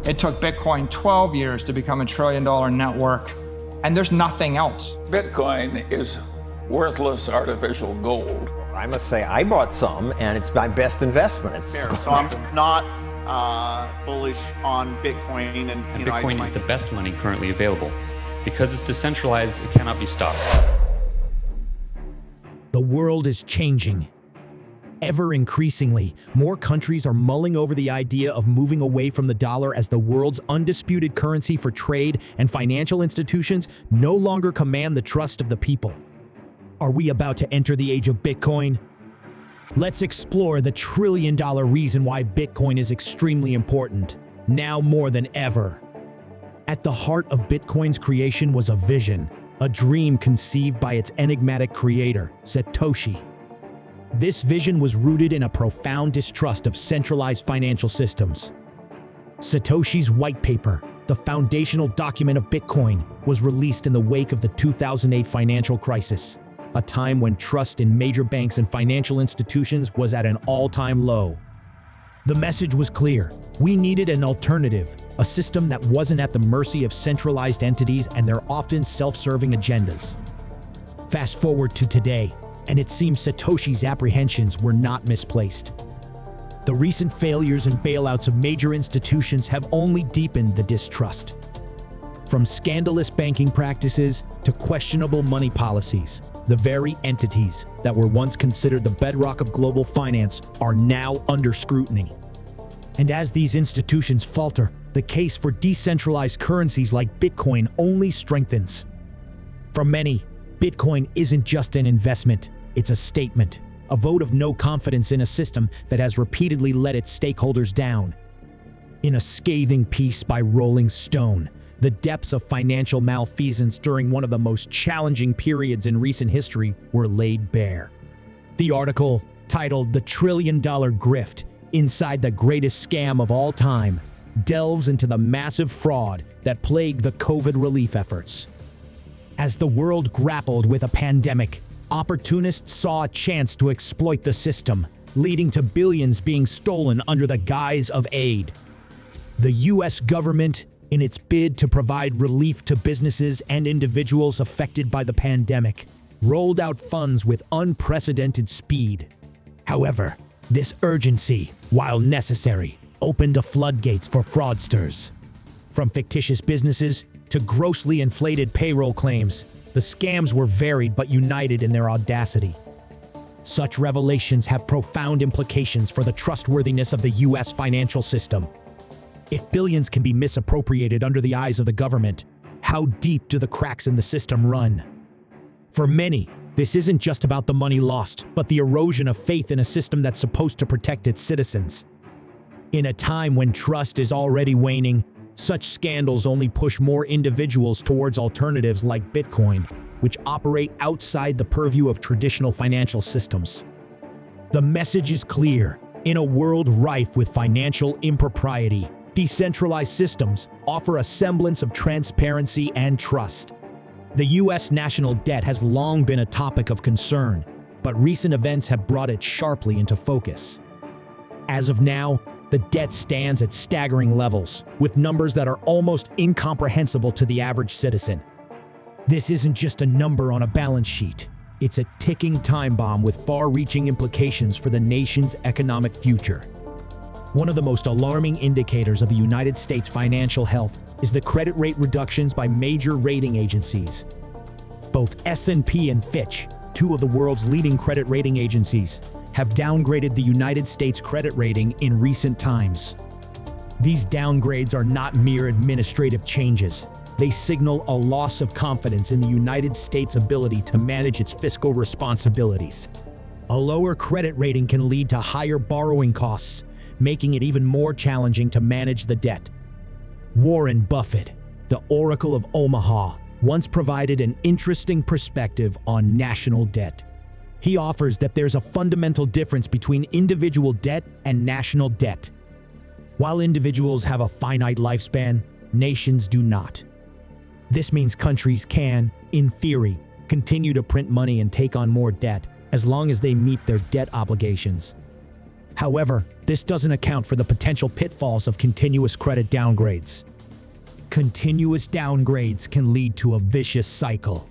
It took Bitcoin 12 years to become $1 trillion network, and there's nothing else. Bitcoin is worthless artificial gold. I must say I bought some, and it's my best investment. So I'm not bullish on Bitcoin, and Bitcoin is the best money currently available. Because it's decentralized, it cannot be stopped. The world is changing. Ever increasingly, more countries are mulling over the idea of moving away from the dollar as the world's undisputed currency for trade, and financial institutions no longer command the trust of the people. Are we about to enter the age of Bitcoin? Let's explore the trillion-dollar reason why Bitcoin is extremely important, now more than ever. At the heart of Bitcoin's creation was a vision, a dream conceived by its enigmatic creator, Satoshi. This vision was rooted in a profound distrust of centralized financial systems. Satoshi's white paper, the foundational document of Bitcoin, was released in the wake of the 2008 financial crisis, a time when trust in major banks and financial institutions was at an all-time low. The message was clear. We needed an alternative, a system that wasn't at the mercy of centralized entities and their often self-serving agendas. Fast forward to today, and it seems Satoshi's apprehensions were not misplaced. The recent failures and bailouts of major institutions have only deepened the distrust. From scandalous banking practices to questionable money policies, the very entities that were once considered the bedrock of global finance are now under scrutiny. And as these institutions falter, the case for decentralized currencies like Bitcoin only strengthens. For many, Bitcoin isn't just an investment, it's a statement, a vote of no confidence in a system that has repeatedly let its stakeholders down. In a scathing piece by Rolling Stone, the depths of financial malfeasance during one of the most challenging periods in recent history were laid bare. The article, titled "The $1 Trillion Grift Inside the Greatest Scam of All Time," delves into the massive fraud that plagued the COVID relief efforts. As the world grappled with a pandemic, opportunists saw a chance to exploit the system, leading to billions being stolen under the guise of aid. The U.S. government, in its bid to provide relief to businesses and individuals affected by the pandemic, rolled out funds with unprecedented speed. However, this urgency, while necessary, opened the floodgates for fraudsters. From fictitious businesses to grossly inflated payroll claims, the scams were varied but united in their audacity. Such revelations have profound implications for the trustworthiness of the U.S. financial system. If billions can be misappropriated under the eyes of the government, how deep do the cracks in the system run? For many, this isn't just about the money lost, but the erosion of faith in a system that's supposed to protect its citizens. In a time when trust is already waning, such scandals only push more individuals towards alternatives like Bitcoin, which operate outside the purview of traditional financial systems. The message is clear. In a world rife with financial impropriety, decentralized systems offer a semblance of transparency and trust. The U.S. national debt has long been a topic of concern, but recent events have brought it sharply into focus. As of now, the debt stands at staggering levels, with numbers that are almost incomprehensible to the average citizen. This isn't just a number on a balance sheet. It's a ticking time bomb with far-reaching implications for the nation's economic future. One of the most alarming indicators of the United States' financial health is the credit rate reductions by major rating agencies. Both S&P and Fitch, two of the world's leading credit rating agencies, have downgraded the United States credit rating in recent times. These downgrades are not mere administrative changes. They signal a loss of confidence in the United States' ability to manage its fiscal responsibilities. A lower credit rating can lead to higher borrowing costs, making it even more challenging to manage the debt. Warren Buffett, the Oracle of Omaha, once provided an interesting perspective on national debt. He offers that there's a fundamental difference between individual debt and national debt. While individuals have a finite lifespan, nations do not. This means countries can, in theory, continue to print money and take on more debt as long as they meet their debt obligations. However, this doesn't account for the potential pitfalls of continuous credit downgrades. Continuous downgrades can lead to a vicious cycle.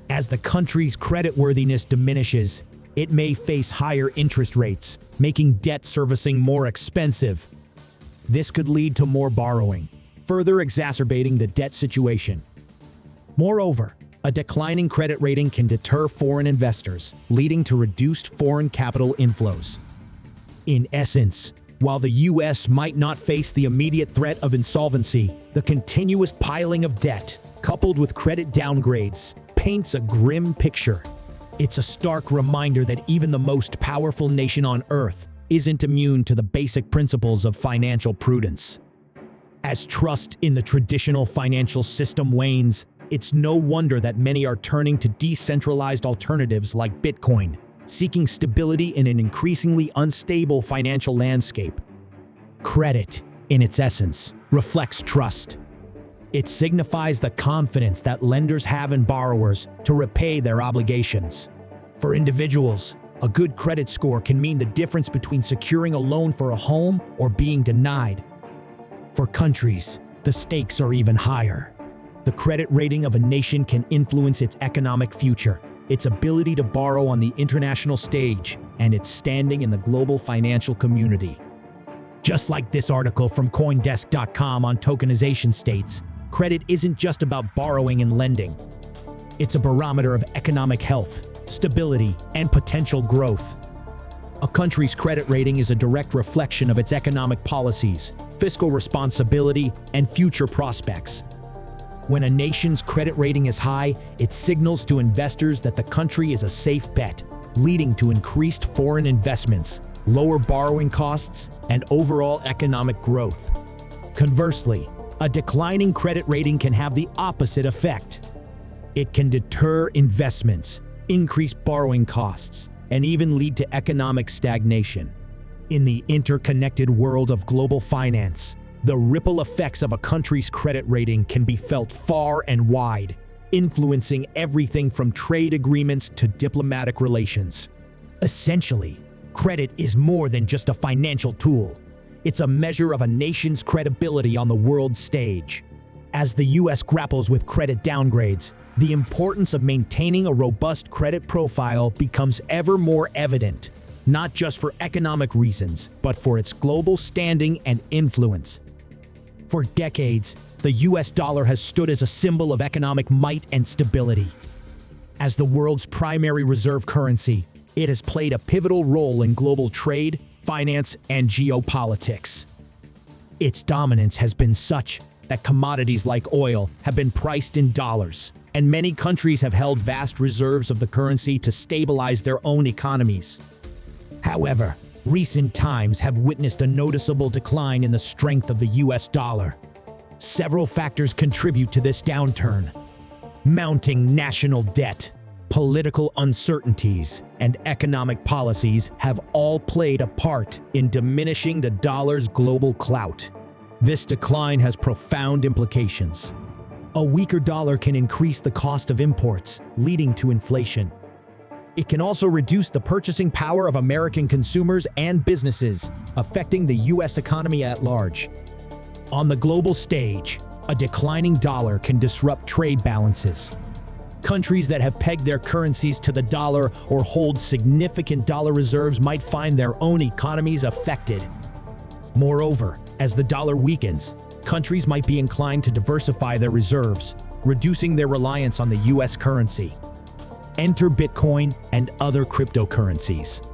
As the country's creditworthiness diminishes, it may face higher interest rates, making debt servicing more expensive. This could lead to more borrowing, further exacerbating the debt situation. Moreover, a declining credit rating can deter foreign investors, leading to reduced foreign capital inflows. In essence, while the U.S. might not face the immediate threat of insolvency, the continuous piling of debt, coupled with credit downgrades, paints a grim picture. It's a stark reminder that even the most powerful nation on Earth isn't immune to the basic principles of financial prudence. As trust in the traditional financial system wanes, it's no wonder that many are turning to decentralized alternatives like Bitcoin, seeking stability in an increasingly unstable financial landscape. Credit, in its essence, reflects trust. It signifies the confidence that lenders have in borrowers to repay their obligations. For individuals, a good credit score can mean the difference between securing a loan for a home or being denied. For countries, the stakes are even higher. The credit rating of a nation can influence its economic future, its ability to borrow on the international stage, and its standing in the global financial community. Just like this article from CoinDesk.com on tokenization states, credit isn't just about borrowing and lending. It's a barometer of economic health, stability, and potential growth. A country's credit rating is a direct reflection of its economic policies, fiscal responsibility, and future prospects. When a nation's credit rating is high, it signals to investors that the country is a safe bet, leading to increased foreign investments, lower borrowing costs, and overall economic growth. Conversely, a declining credit rating can have the opposite effect. It can deter investments, increase borrowing costs, and even lead to economic stagnation. In the interconnected world of global finance, the ripple effects of a country's credit rating can be felt far and wide, influencing everything from trade agreements to diplomatic relations. Essentially, credit is more than just a financial tool. It's a measure of a nation's credibility on the world stage. As the U.S. grapples with credit downgrades, the importance of maintaining a robust credit profile becomes ever more evident, not just for economic reasons, but for its global standing and influence. For decades, the US dollar has stood as a symbol of economic might and stability. As the world's primary reserve currency, it has played a pivotal role in global trade, finance, and geopolitics. Its dominance has been such that commodities like oil have been priced in dollars, and many countries have held vast reserves of the currency to stabilize their own economies. However, recent times have witnessed a noticeable decline in the strength of the US dollar. Several factors contribute to this downturn. Mounting national debt, political uncertainties, and economic policies have all played a part in diminishing the dollar's global clout. This decline has profound implications. A weaker dollar can increase the cost of imports, leading to inflation. It can also reduce the purchasing power of American consumers and businesses, affecting the U.S. economy at large. On the global stage, a declining dollar can disrupt trade balances. Countries that have pegged their currencies to the dollar or hold significant dollar reserves might find their own economies affected. Moreover, as the dollar weakens, countries might be inclined to diversify their reserves, reducing their reliance on the U.S. currency. Enter Bitcoin and other cryptocurrencies.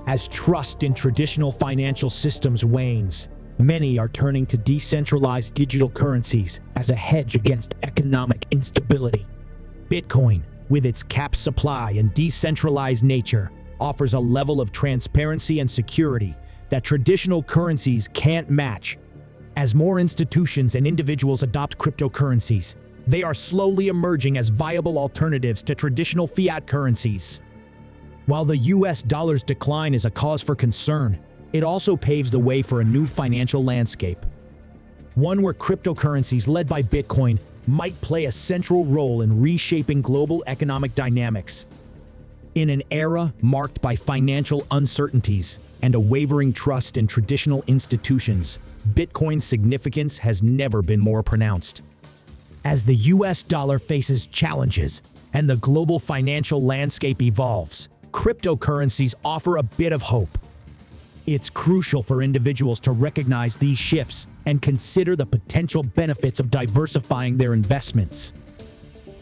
As trust in traditional financial systems wanes, many are turning to decentralized digital currencies as a hedge against economic instability. Bitcoin, with its capped supply and decentralized nature, offers a level of transparency and security that traditional currencies can't match. As more institutions and individuals adopt cryptocurrencies, they are slowly emerging as viable alternatives to traditional fiat currencies. While the US dollar's decline is a cause for concern, it also paves the way for a new financial landscape. One where cryptocurrencies led by Bitcoin might play a central role in reshaping global economic dynamics. In an era marked by financial uncertainties and a wavering trust in traditional institutions, Bitcoin's significance has never been more pronounced. As the US dollar faces challenges and the global financial landscape evolves, cryptocurrencies offer a bit of hope. It's crucial for individuals to recognize these shifts and consider the potential benefits of diversifying their investments.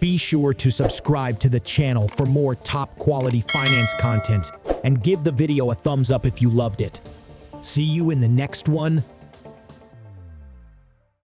Be sure to subscribe to the channel for more top-quality finance content and give the video a thumbs up if you loved it. See you in the next one.